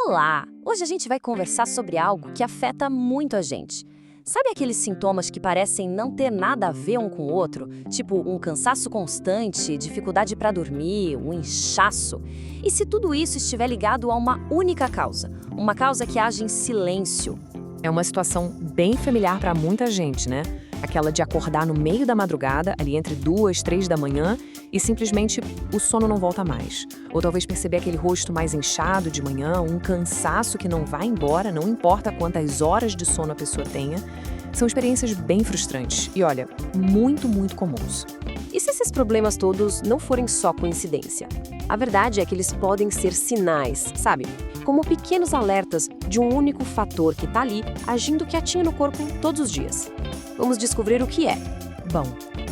Olá! Hoje a gente vai conversar sobre algo que afeta muito a gente. Sabe aqueles sintomas que parecem não ter nada a ver um com o outro? Tipo um cansaço constante, dificuldade para dormir, um inchaço? E se tudo isso estiver ligado a uma única causa? Uma causa que age em silêncio? É uma situação bem familiar para muita gente, né? Aquela de acordar no meio da madrugada, ali entre 2, 3 da manhã, e simplesmente o sono não volta mais. Ou talvez perceber aquele rosto mais inchado de manhã, um cansaço que não vai embora, não importa quantas horas de sono a pessoa tenha. São experiências bem frustrantes e, olha, muito comuns. E se esses problemas todos não forem só coincidência? A verdade é que eles podem ser sinais, sabe? Como pequenos alertas de um único fator que está ali, agindo quietinho no corpo todos os dias. Vamos descobrir o que é. Bom,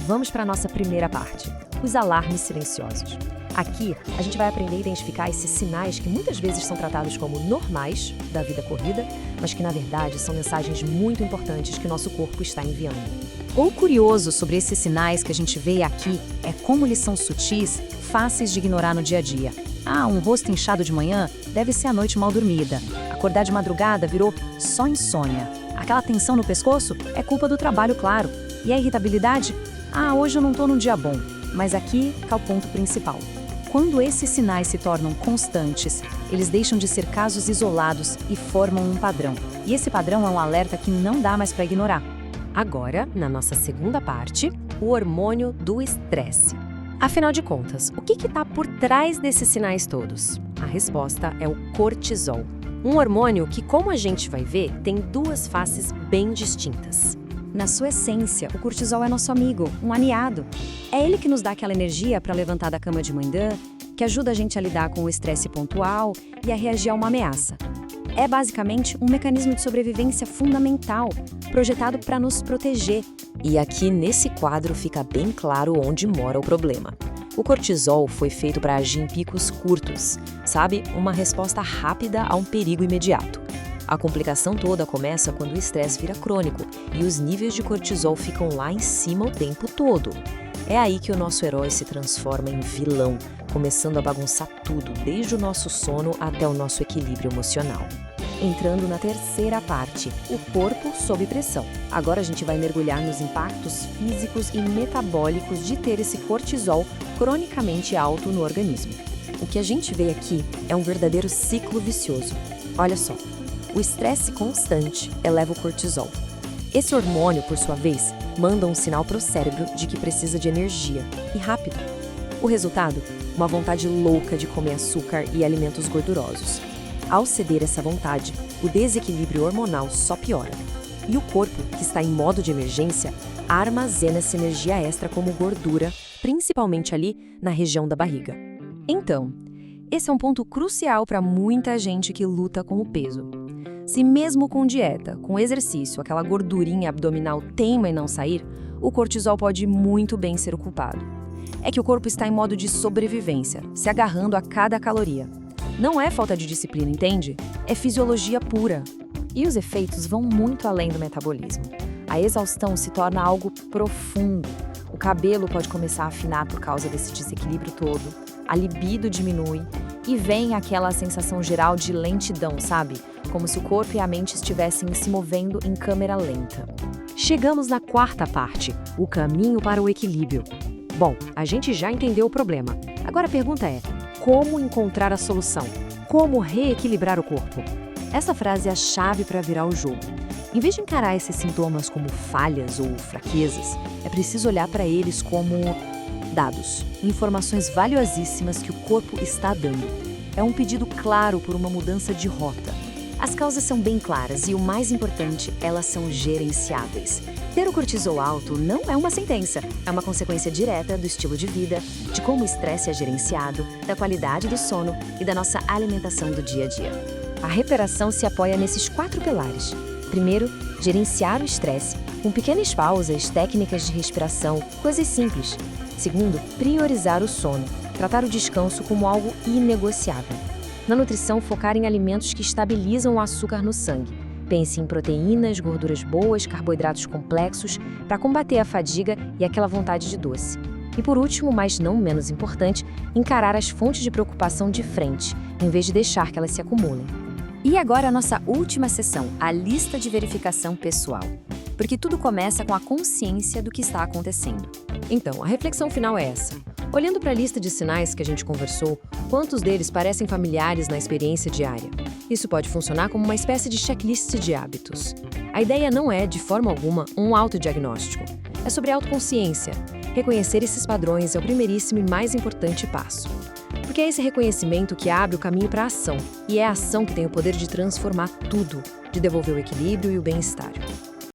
vamos para a nossa primeira parte, os alarmes silenciosos. Aqui, a gente vai aprender a identificar esses sinais que muitas vezes são tratados como normais da vida corrida, mas que, na verdade, são mensagens muito importantes que o nosso corpo está enviando. O curioso sobre esses sinais que a gente vê aqui é como eles são sutis, fáceis de ignorar no dia a dia. Um rosto inchado de manhã deve ser a noite mal dormida. Acordar de madrugada virou só insônia. Aquela tensão no pescoço é culpa do trabalho, claro. E a irritabilidade? Hoje eu não tô num dia bom. Mas aqui está o ponto principal. Quando esses sinais se tornam constantes, eles deixam de ser casos isolados e formam um padrão. E esse padrão é um alerta que não dá mais para ignorar. Agora, na nossa segunda parte, o hormônio do estresse. Afinal de contas, o que está por trás desses sinais todos? A resposta é o cortisol. Um hormônio que, como a gente vai ver, tem duas faces bem distintas. Na sua essência, o cortisol é nosso amigo, um aliado. É ele que nos dá aquela energia para levantar da cama de manhã, que ajuda a gente a lidar com o estresse pontual e a reagir a uma ameaça. É basicamente um mecanismo de sobrevivência fundamental, projetado para nos proteger. E aqui nesse quadro fica bem claro onde mora o problema. O cortisol foi feito para agir em picos curtos, sabe? Uma resposta rápida a um perigo imediato. A complicação toda começa quando o estresse vira crônico e os níveis de cortisol ficam lá em cima o tempo todo. É aí que o nosso herói se transforma em vilão, começando a bagunçar tudo, desde o nosso sono até o nosso equilíbrio emocional. Entrando na terceira parte, o corpo sob pressão. Agora a gente vai mergulhar nos impactos físicos e metabólicos de ter esse cortisol cronicamente alto no organismo. O que a gente vê aqui é um verdadeiro ciclo vicioso. Olha só, o estresse constante eleva o cortisol. Esse hormônio, por sua vez, manda um sinal para o cérebro de que precisa de energia, e rápido. O resultado? Uma vontade louca de comer açúcar e alimentos gordurosos. Ao ceder essa vontade, o desequilíbrio hormonal só piora. E o corpo, que está em modo de emergência, armazena essa energia extra como gordura, principalmente ali na região da barriga. Então, esse é um ponto crucial para muita gente que luta com o peso. Se mesmo com dieta, com exercício, aquela gordurinha abdominal teima em não sair, o cortisol pode muito bem ser o culpado. É que o corpo está em modo de sobrevivência, se agarrando a cada caloria. Não é falta de disciplina, entende? É fisiologia pura. E os efeitos vão muito além do metabolismo. A exaustão se torna algo profundo. O cabelo pode começar a afinar por causa desse desequilíbrio todo. A libido diminui e vem aquela sensação geral de lentidão, sabe? Como se o corpo e a mente estivessem se movendo em câmera lenta. Chegamos na quarta parte, o caminho para o equilíbrio. Bom, a gente já entendeu o problema. Agora a pergunta é, como encontrar a solução? Como reequilibrar o corpo? Essa frase é a chave para virar o jogo. Em vez de encarar esses sintomas como falhas ou fraquezas, é preciso olhar para eles como dados, informações valiosíssimas que o corpo está dando. É um pedido claro por uma mudança de rota. As causas são bem claras e, o mais importante, elas são gerenciáveis. Ter o cortisol alto não é uma sentença, é uma consequência direta do estilo de vida, de como o estresse é gerenciado, da qualidade do sono e da nossa alimentação do dia a dia. A recuperação se apoia nesses 4 pilares. Primeiro, gerenciar o estresse, com pequenas pausas, técnicas de respiração, coisas simples. Segundo, priorizar o sono, tratar o descanso como algo inegociável. Na nutrição, focar em alimentos que estabilizam o açúcar no sangue. Pense em proteínas, gorduras boas, carboidratos complexos, para combater a fadiga e aquela vontade de doce. E por último, mas não menos importante, encarar as fontes de preocupação de frente, em vez de deixar que elas se acumulem. E agora a nossa última sessão, a lista de verificação pessoal. Porque tudo começa com a consciência do que está acontecendo. Então, a reflexão final é essa. Olhando para a lista de sinais que a gente conversou, quantos deles parecem familiares na experiência diária? Isso pode funcionar como uma espécie de checklist de hábitos. A ideia não é, de forma alguma, um autodiagnóstico. É sobre autoconsciência. Reconhecer esses padrões é o primeiríssimo e mais importante passo. Porque é esse reconhecimento que abre o caminho para a ação. E é a ação que tem o poder de transformar tudo, de devolver o equilíbrio e o bem-estar.